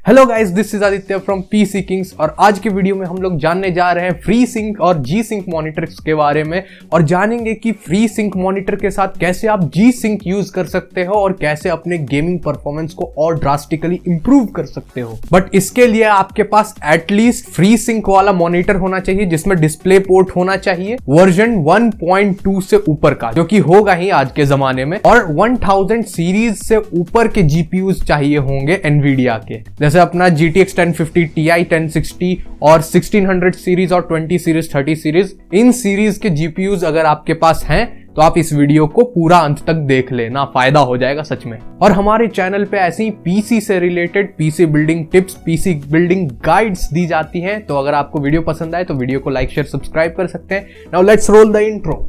Hello guys, this is Aditya from PC Kings और आज के वीडियो में हम लोग जानने जा रहे हैं फ्री सिंक और जी सिंक मॉनिटर्स के बारे में और जानेंगे कि फ्री सिंक मॉनिटर के साथ कैसे आप जी सिंक यूज कर सकते हो और कैसे अपने गेमिंग परफॉर्मेंस को और ड्रास्टिकली इंप्रूव कर सकते हो। बट इसके लिए आपके पास एटलीस्ट फ्री सिंक वाला मॉनिटर होना चाहिए जिसमें डिस्प्ले पोर्ट होना चाहिए वर्जन 1.2 से ऊपर का, जो कि होगा ही आज के जमाने में, और 1000 सीरीज से ऊपर के जीपीयूज चाहिए होंगे एनवीडिया के, जैसे अपना GTX 1050, TI 1060 और 1600 सीरीज और 20 सीरीज 30 सीरीज। इन सीरीज के जीपीयूज अगर आपके पास हैं तो आप इस वीडियो को पूरा अंत तक देख लेना, फायदा हो जाएगा सच में। और हमारे चैनल पे ऐसी ही पीसी से related PC building tips, PC building guides दी जाती हैं। तो अगर आपको वीडियो पसंद आए तो वीडियो को लाइक शेयर सब्सक्राइब कर सकते हैं। Now let's roll the intro.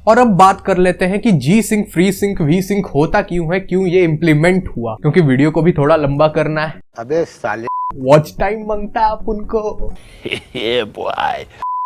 और अब बात कर लेते हैं कि G sync, free sync, V sync होता क्यों है, क्यों ये इंप्लीमेंट हुआ, क्योंकि वीडियो को भी थोड़ा लंबा करना है। अबे साले वॉच टाइम मांगता है अपन को।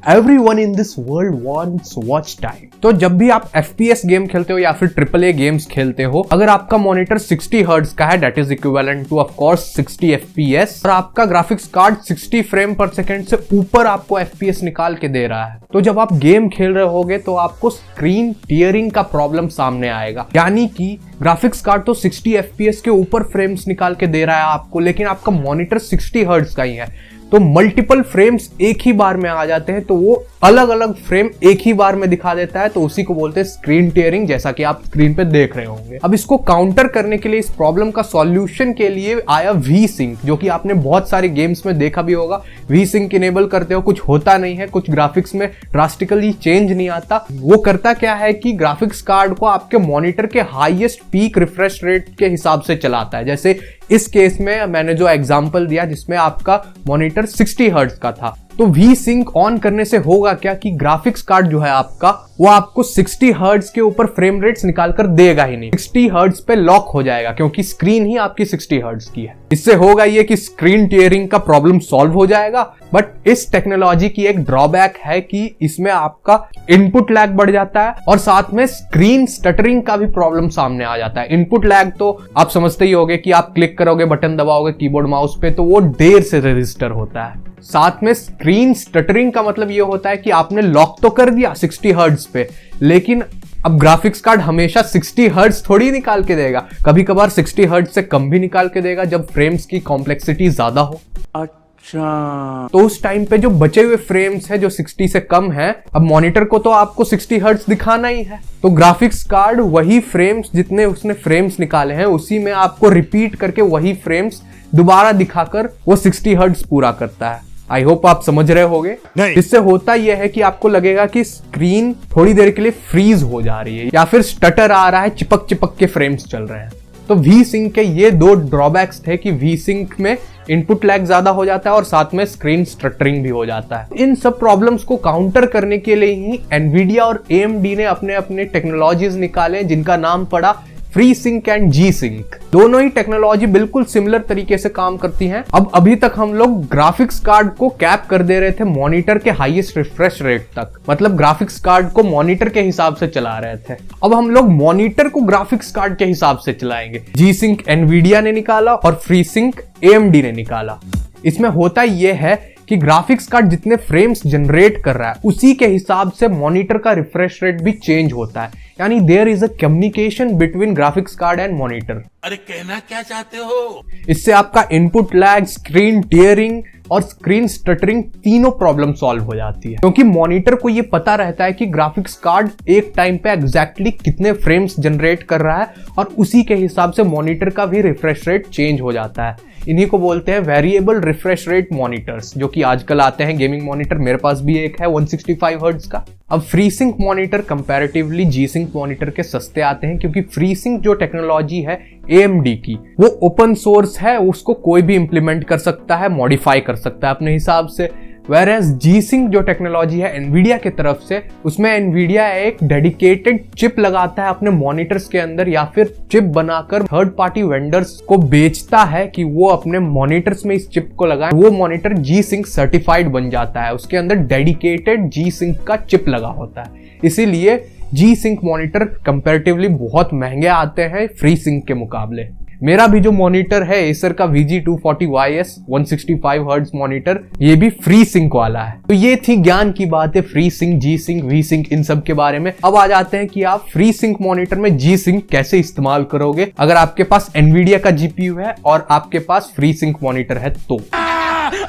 Everyone in this world wants watch time। तो जब भी आप FPS गेम खेलते हो या फिर AAA गेम्स खेलते हो, अगर आपका मॉनिटर 60 हर्ट्ज का है, that is equivalent two of course 60 FPS, और आपका ग्राफिक्स कार्ड 60 फ्रेम पर सेकंड से ऊपर आपको FPS निकाल के दे रहा है, तो जब आप गेम खेल रहे होगे तो आपको स्क्रीन टियरिंग का प्रॉब्लम सामने आएगा। यानी कि ग्राफिक्स कार्ड तो 60 FPS के ऊपर फ्रेम्स निकाल के दे रहा है आपको, लेकिन आपका मॉनिटर 60 हर्ट्ज का ही है, तो मल्टीपल फ्रेम्स एक ही बार में आ जाते हैं, तो वो अलग अलग फ्रेम एक ही बार में दिखा देता है, तो उसी को बोलते हैं स्क्रीन टियरिंग, जैसा कि आप स्क्रीन पे देख रहे होंगे। अब इसको काउंटर करने के लिए, इस प्रॉब्लम का सॉल्यूशन के लिए आया वी सिंक, जो कि आपने बहुत सारे गेम्स में देखा भी होगा। वी सिंक इनेबल करते हो, कुछ होता नहीं है, कुछ ग्राफिक्स में ड्रास्टिकली चेंज नहीं आता। वो करता क्या है कि ग्राफिक्स कार्ड को आपके मॉनिटर के हाईएस्ट पीक रिफ्रेश रेट के हिसाब से चलाता है। जैसे इस केस में मैंने जो एग्जांपल दिया जिसमें आपका मॉनिटर 60 हर्ट्ज का था, तो वी सिंक ऑन करने से होगा क्या कि ग्राफिक्स कार्ड जो है आपका, वो आपको 60 हर्ट्ज के ऊपर फ्रेम रेट्स निकाल कर देगा ही नहीं, 60 हर्ट्ज पे लॉक हो जाएगा, क्योंकि स्क्रीन ही आपकी 60 हर्ट्ज की है। इससे होगा ये कि स्क्रीन टियरिंग का प्रॉब्लम सॉल्व हो जाएगा। बट इस टेक्नोलॉजी की एक ड्रॉबैक है कि इसमें आपका इनपुट लैग बढ़ जाता है और साथ में स्क्रीन स्टटरिंग का भी प्रॉब्लम सामने आ जाता है। इनपुट लैग तो आप समझते ही होंगे कि आप क्लिक करोगे, बटन दबाओगे कीबोर्ड माउस पे, तो वो देर से रजिस्टर होता है। साथ में स्क्रीन स्टटरिंग का मतलब ये होता है कि आपने लॉक तो कर दिया 60 हर्ट्ज पे, लेकिन अब ग्राफिक्स कार्ड हमेशा 60 हर्ट्ज थोड़ी निकाल के देगा, कभी कभार 60 हर्ट्ज से कम भी निकाल के देगा जब फ्रेम्स की कॉम्प्लेक्सिटी ज्यादा हो। अच्छा, तो उस टाइम पे जो बचे हुए फ्रेम्स है जो 60 से कम है, अब मॉनिटर को तो आपको 60 हर्ट्ज दिखाना ही है, तो ग्राफिक्स कार्ड वही फ्रेम्स, जितने उसने फ्रेम्स निकाले हैं उसी में आपको रिपीट करके वही फ्रेम्स दोबारा दिखाकर वो 60 हर्ट्ज पूरा करता है। आई होप आप समझ रहे होगे। इससे होता यह है कि आपको लगेगा कि स्क्रीन थोड़ी देर के लिए फ्रीज हो जा रही है या फिर स्टटर आ रहा है, चिपक चिपक के फ्रेम्स चल रहे हैं। तो वी सिंक के ये दो ड्रॉबैक्स थे कि वी सिंक में इनपुट लैग ज्यादा हो जाता है और साथ में स्क्रीन स्टटरिंग भी हो जाता है। इन सब प्रॉब्लम्स को काउंटर करने के लिए ही एनवीडिया और AMD ने अपने अपने टेक्नोलॉजीज निकाले, जिनका नाम पड़ा free sync and G sync. दोनों ही टेक्नोलॉजी बिल्कुल सिमिलर तरीके से काम करती हैं। अब अभी तक हम लोग ग्राफिक्स कार्ड को कैप कर दे रहे थे मॉनिटर के हाईएस्ट रिफ्रेश रेट तक, मतलब ग्राफिक्स कार्ड को मॉनिटर के हिसाब से चला रहे थे। अब हम लोग मॉनिटर को ग्राफिक्स कार्ड के हिसाब से चलाएंगे। जी सिंक एनवीडिया ने निकाला और फ्री सिंक AMD ने निकाला। इसमें होता यह है कि ग्राफिक्स कार्ड जितने फ्रेम्स जनरेट कर रहा है उसी के हिसाब से मॉनिटर का रिफ्रेश रेट भी चेंज होता है। यानी there is a communication between graphics card and monitor. अरे कहना क्या चाहते हो? इससे आपका इनपुट लैग, स्क्रीन टियरिंग और स्क्रीन स्टटरिंग तीनों प्रॉब्लम सॉल्व हो जाती है, क्योंकि मॉनिटर को ये पता रहता है कि ग्राफिक्स कार्ड एक टाइम पे एग्जैक्टली कितने फ्रेम्स जनरेट कर रहा है और उसी के हिसाब से मॉनिटर का भी रिफ्रेश रेट चेंज हो जाता है। इन्हीं को बोलते हैं वेरिएबल रिफ्रेश रेट मॉनिटर्स, जो कि आजकल आते हैं गेमिंग मॉनिटर। मेरे पास भी एक है 165 हर्ट्ज का। अब फ्री सिंक मॉनिटर कंपैरेटिवली जी सिंक मॉनिटर के सस्ते आते हैं, क्योंकि फ्री सिंक जो टेक्नोलॉजी है AMD की, वो ओपन सोर्स है, उसको कोई भी इंप्लीमेंट कर सकता है, मॉडिफाई कर सकता है अपने हिसाब से। Whereas G-Sync जो टेक्नोलॉजी है एनवीडिया की तरफ से, उसमें एनवीडिया एक डेडिकेटेड चिप लगाता है अपने मॉनिटर्स के अंदर या फिर चिप बनाकर थर्ड पार्टी वेंडर्स को बेचता है कि वो अपने मॉनिटर्स में इस चिप को लगाए। वो मॉनिटर G-Sync सर्टिफाइड बन जाता है, उसके अंदर डेडिकेटेड G-Sync का चिप लगा होता है। इसीलिए G-Sync मॉनिटर कंपैरेटिवली बहुत महंगे आते हैं फ्री सिंक के मुकाबले। मेरा भी जो मॉनिटर है एसर का VG240YS 165 हर्ट्ज मॉनिटर, ये भी फ्री सिंक वाला है। तो ये थी ज्ञान की बात है free sync, G sync, V sync, इन सब के बारे में। अब आ जाते हैं कि आप फ्री सिंक मॉनिटर में जी सिंक कैसे इस्तेमाल करोगे अगर आपके पास एनवीडिया का जीपीयू है और आपके पास फ्री सिंक मॉनिटर है तो।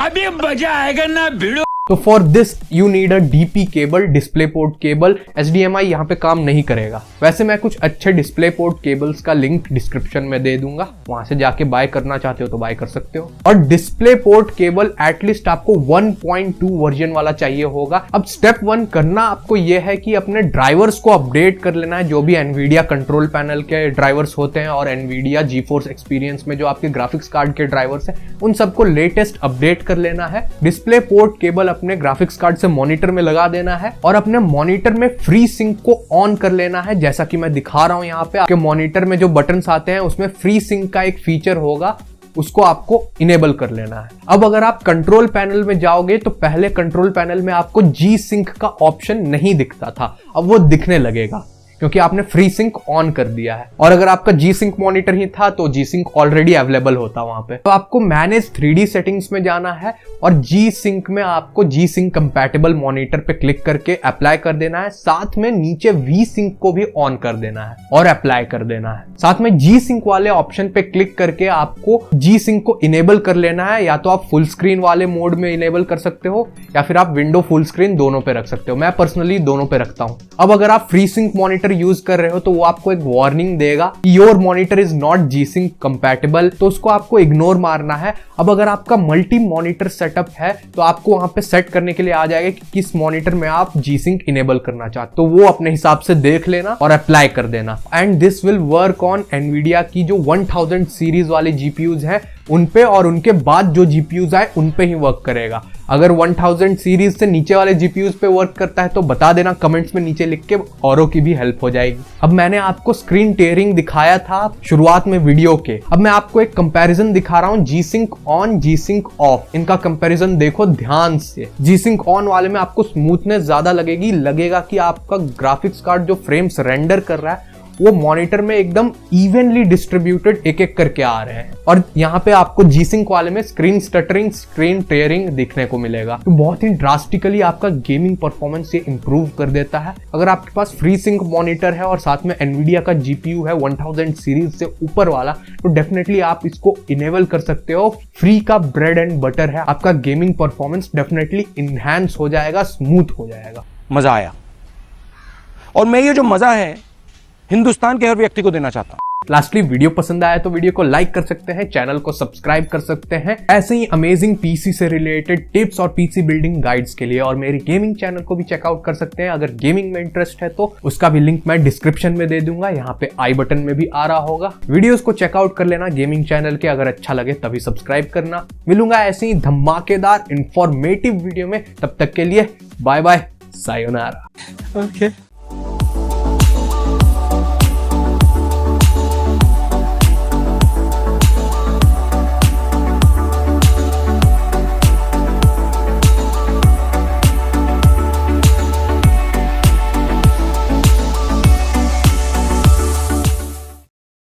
अभी मजा आएगा ना भिड़ो। तो for this you need a DP cable, display port cable. HDMI यहाँ पे काम नहीं करेगा। वैसे मैं कुछ अच्छे डिस्प्ले पोर्ट केबल्स का लिंक डिस्क्रिप्शन में दे दूंगा, वहां से जाके बाय करना चाहते हो तो बाय कर सकते हो। और डिस्प्ले पोर्ट केबल एटलीस्ट आपको 1.2 वर्जन वाला चाहिए होगा। अब स्टेप 1 करना आपको यह है कि अपने ड्राइवर्स को अपडेट कर लेना है, जो भी एनवीडिया कंट्रोल पैनल के ड्राइवर्स होते हैं और एनवीडिया जीफोर्स एक्सपीरियंस में जो आपके ग्राफिक्स कार्ड के ड्राइवर्स हैं, उन सबको लेटेस्ट अपडेट कर लेना है। डिस्प्ले पोर्ट केबल अपने ग्राफिक्स कार्ड से मॉनिटर में लगा देना है और अपने मॉनिटर में फ्री सिंक को ऑन कर लेना है। जैसा कि मैं दिखा रहा हूं यहाँ पे, आपके मॉनिटर में जो बटन्स आते हैं उसमें फ्री सिंक का एक फीचर होगा, उसको आपको इनेबल कर लेना है। अब अगर आप कंट्रोल पैनल में जाओगे तो पहले कंट्रोल पैनल में आपको जी सिंक का ऑप्शन नहीं दिखता था, अब वो दिखने लगेगा क्योंकि आपने फ्री सिंक ऑन कर दिया है। और अगर आपका जी सिंक मॉनिटर ही था तो जी सिंक ऑलरेडी अवेलेबल होता वहां पे। तो आपको मैनेज 3D सेटिंग्स में जाना है और जी सिंक में आपको जी सिंक कंपैटिबल मॉनिटर पे क्लिक करके अप्लाई कर देना है। साथ में नीचे वी सिंक को भी ऑन कर देना है और अप्लाई कर देना है। साथ में जी सिंक वाले ऑप्शन पे क्लिक करके आपको जी सिंक को इनेबल कर लेना है। या तो आप फुल स्क्रीन वाले मोड में इनेबल कर सकते हो या फिर आप विंडो फुल स्क्रीन दोनों पे रख सकते हो। मैं पर्सनली दोनों पे रखता हूं। अब अगर आप फ्री सिंक मॉनिटर यूज कर रहे हो तो वो आपको एक वार्निंग देगा, your monitor is not G sync compatible, तो उसको आपको इग्नोर मारना है। अब अगर आपका मल्टी मॉनिटर सेटअप है तो आपको वहां पे सेट करने के लिए आ जाएगा कि किस मॉनिटर में आप जी सिंक इनेबल करना चाहते, तो वो अपने हिसाब से देख लेना और अप्लाई कर देना। And this will work on Nvidia की जो 1000 सीरीज वाले जीपीयूज हैं उन पे, और उनके बाद जो जीपीयूज आए उन पे ही वर्क करेगा। अगर 1000 सीरीज से नीचे वाले जीपीयूज पे वर्क करता है तो बता देना कमेंट्स में नीचे लिख के, औरों की भी हेल्प हो जाएगी। अब मैंने आपको स्क्रीन टेयरिंग दिखाया था शुरुआत में वीडियो के, अब मैं आपको एक कंपैरिजन दिखा रहा हूं G sync on, G sync off. इनका कंपैरिजन देखो ध्यान से। जी सिंक ऑन वाले में आपको स्मूथनेस ज्यादा लगेगी, लगेगा कि आपका ग्राफिक्स कार्ड जो फ्रेम्स रेंडर कर रहा है वो मॉनिटर में एकदम इवनली डिस्ट्रीब्यूटेड एक एक करके आ रहे हैं। और यहाँ पे आपको जी सिंक वाले में स्क्रीन स्टटरिंग, स्क्रीन टेयरिंग दिखने को मिलेगा। तो बहुत ही ड्रास्टिकली आपका गेमिंग परफॉर्मेंस ये इंप्रूव कर देता है। अगर आपके पास फ्री सिंक मॉनिटर है और साथ में एनवीडिया का जीपीयू है 1000 सीरीज से ऊपर वाला, तो डेफिनेटली आप इसको इनेबल कर सकते हो। फ्री का ब्रेड एंड बटर है, आपका गेमिंग परफॉर्मेंस डेफिनेटली इनहैंस हो जाएगा, स्मूथ हो जाएगा। मजा आया, और मैं ये जो मजा है हिंदुस्तान के हर व्यक्ति को देना चाहता हूं। लास्टली, वीडियो पसंद आया तो वीडियो को लाइक कर सकते हैं, चैनल को सब्सक्राइब कर सकते हैं ऐसे ही अमेजिंग पीसी से रिलेटेड टिप्स और पीसी बिल्डिंग गाइड्स के लिए। और मेरी गेमिंग चैनल को भी चेकआउट कर सकते हैं। अगर गेमिंग में इंटरेस्ट है तो उसका भी लिंक मैं डिस्क्रिप्शन में दे दूंगा, यहाँ पे आई बटन में भी आ रहा होगा। वीडियोस को चेकआउट कर लेना गेमिंग चैनल के, अगर अच्छा लगे तभी सब्सक्राइब करना। मिलूंगा ऐसे ही धमाकेदार इंफॉर्मेटिव वीडियो में, तब तक के लिए बाय बाय, सायोनारा। ओके।